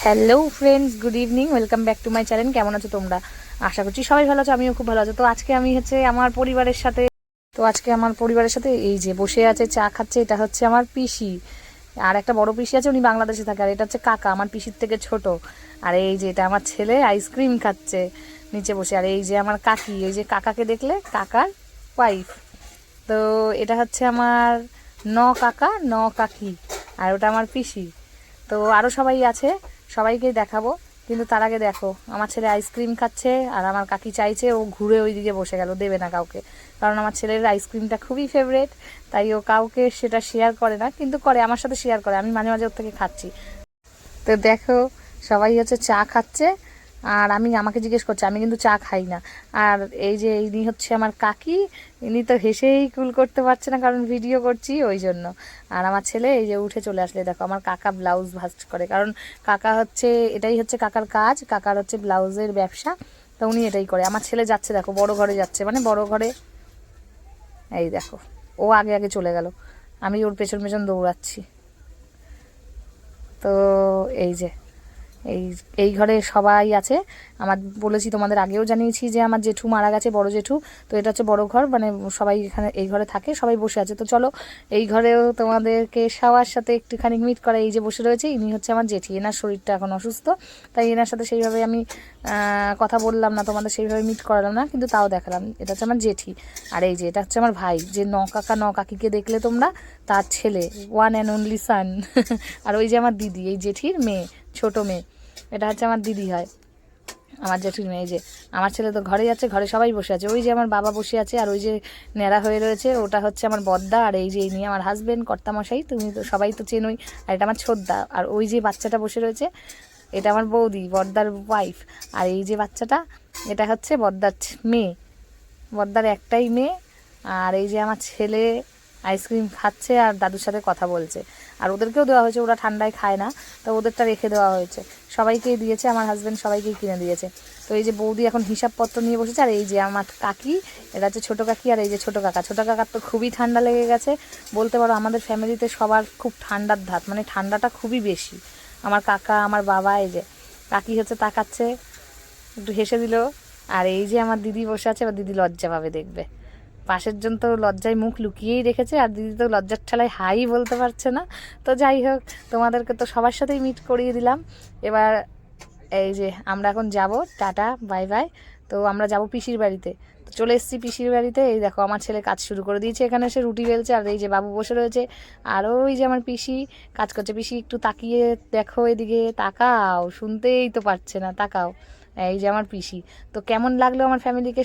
Hello friends, good evening, welcome back to my channel. কেমন আছো তোমরা? আশা করছি সবাই ভালো আছো, আমিও খুব ভালো আছো। তো আজকে আমি আমার পরিবারের সাথে এই যে বসে আছে, চা খাচ্ছে। এটা হচ্ছে আমার পিসি, আর একটা বড় পিসি আছে, উনি বাংলাদেশে থাকে। আর এটা হচ্ছে কাকা, আমার পিসির থেকে ছোট। আর এই যে এটা আমার ছেলে আইসক্রিম খাচ্ছে নিচে বসে। আর এই যে আমার কাকি, এই যে কাকাকে দেখলে কাকার ওয়াইফ। তো এটা হচ্ছে আমার কাকা কাকি, আর ওটা আমার পিসি। তো আরও সবাই আছে, সবাইকেই দেখাবো। কিন্তু তার আগে দেখো, আমার ছেলে আইসক্রিম খাচ্ছে আর আমার কাকি চাইছে ও ঘুরে ওই দিকে বসে গেল, দেবে না কাউকে। কারণ আমার ছেলের আইসক্রিমটা খুবই ফেভারেট, তাই ও কাউকে সেটা শেয়ার করে না, কিন্তু করে আমার সাথে শেয়ার করে। আমি মাঝে মাঝে ওর থেকে খাচ্ছি। তো দেখো, সবাই চা খাচ্ছে আর আমাকে জিজ্ঞেস করছে, আমি কিন্তু চা খাই না। আর এই যে ইনি হচ্ছে আমার কাকি, ইনি তো হেসেই কুল করতে পারছে না, কারণ ভিডিও করছি ওই জন্য। আর আমার ছেলে এই যে উঠে চলে আসলে, দেখো আমার কাকা ব্লাউজ ভাঁজ করে, কারণ কাকা হচ্ছে, এটাই হচ্ছে কাকার কাজ, কাকার হচ্ছে ব্লাউজের ব্যবসা। তো উনি এটাই করে। আমার ছেলে যাচ্ছে, দেখো বড় ঘরে যাচ্ছে, মানে বড় ঘরে। এই দেখো, ও আগে আগে চলে গেল, আমি ওর পেছন পেছন দৌড়াচ্ছি। তো এই যে এই এই ঘরে সবাই আছে। আমার বলেছি, তোমাদের আগেও জানিয়েছি যে আমার জেঠু মারা গেছে, বড় জেঠু। তো এটা হচ্ছে বড় ঘর, মানে সবাই এখানে এই ঘরে থাকে, সবাই বসে আছে। তো চলো এই ঘরেও তোমাদেরকে সবার সাথে একটুখানি মিট করা। এই যে বসে রয়েছে, ইনি হচ্ছে আমার জেঠি, এনার শরীরটা এখন অসুস্থ, তাই এনার সাথে সেইভাবে আমি কথা বললাম না, তোমাদের সেইভাবে মিট করালাম না, কিন্তু তাও দেখালাম। এটা হচ্ছে আমার জেঠি। আর এই যে এটা হচ্ছে আমার ভাই, যে কাকা কাকিকে দেখলে তোমরা, তার ছেলে, ওয়ান অ্যান্ড অনলি সান। আর ওই যে আমার দিদি, এই জেঠির মেয়ে, ছোট মেয়ে, এটা হচ্ছে আমার দিদি হয়, আমার জেঠির মেয়ে। যে আমার ছেলে তো ঘরে যাচ্ছে, ঘরে সবাই বসে আছে। ওই যে আমার বাবা বসে আছে, আর ওই যে ন্যাড়া হয়ে রয়েছে, ওটা হচ্ছে আমার বদ্দা। আর এই যে এই নিয়ে আমার হাজবেন্ড, কর্তামশাই, তুমি তো সবাই তো চেনোই। আর এটা আমার ছোদ্দা। আর ওই যে বাচ্চাটা বসে রয়েছে, এটা আমার বৌদি, বদ্দার ওয়াইফ। আর এই যে বাচ্চাটা, এটা হচ্ছে বদ্দার মেয়ে, বদ্দার একটাই মেয়ে। আর এই যে আমার ছেলে আইসক্রিম খাচ্ছে আর দাদুর সাথে কথা বলছে। আর ওদেরকেও দেওয়া হয়েছে, ওরা ঠান্ডায় খায় না, তো ওদেরটা রেখে দেওয়া হয়েছে। সবাইকেই দিয়েছে, আমার হাজব্যান্ড সবাইকেই কিনে দিয়েছে। তো এই যে বৌদি এখন হিসাবপত্র নিয়ে বসেছে। আর এই যে আমার কাকি, এটা হচ্ছে ছোটো কাকি। আর এই যে ছোটো কাকা, ছোটো কাকার তো খুবই ঠান্ডা লেগে গেছে বলতে পারো। আমাদের ফ্যামিলিতে সবার খুব ঠান্ডার ধাত, মানে ঠান্ডাটা খুবই বেশি। আমার কাকা, আমার বাবা, এই যে কাকি হচ্ছে তাকাচ্ছে, একটু হেসে দিল। আর এই যে আমার দিদি বসে আছে, এবার দিদি লজ্জা পাবে দেখবে। পাশের জন তো লজ্জায় মুখ লুকিয়েই রেখেছে, আর দিদি তো লজ্জার ঠেলায় হাই বলতে পারছে না। তো যাই হোক, তোমাদেরকে তো সবার সাথেই মিট করিয়ে দিলাম। এবার এই যে আমরা এখন যাব, টাটা বাই বাই। তো আমরা যাব পিসির বাড়িতে। তো চলে এসেছি পিসির বাড়িতে। এই দেখো আমার ছেলে কাজ শুরু করে দিয়েছে, এখানে এসে রুটি বেলছে। আর এই যে বাবু বসে রয়েছে, আর ওই যে আমার পিসি কাজ করছে। পিসি একটু তাকিয়ে দেখো, এদিকে তাকাও, শুনতেই তো পারছে না, তাকাও। এই যে আমার পিসি। তো কেমন লাগলো আমার ফ্যামিলিকে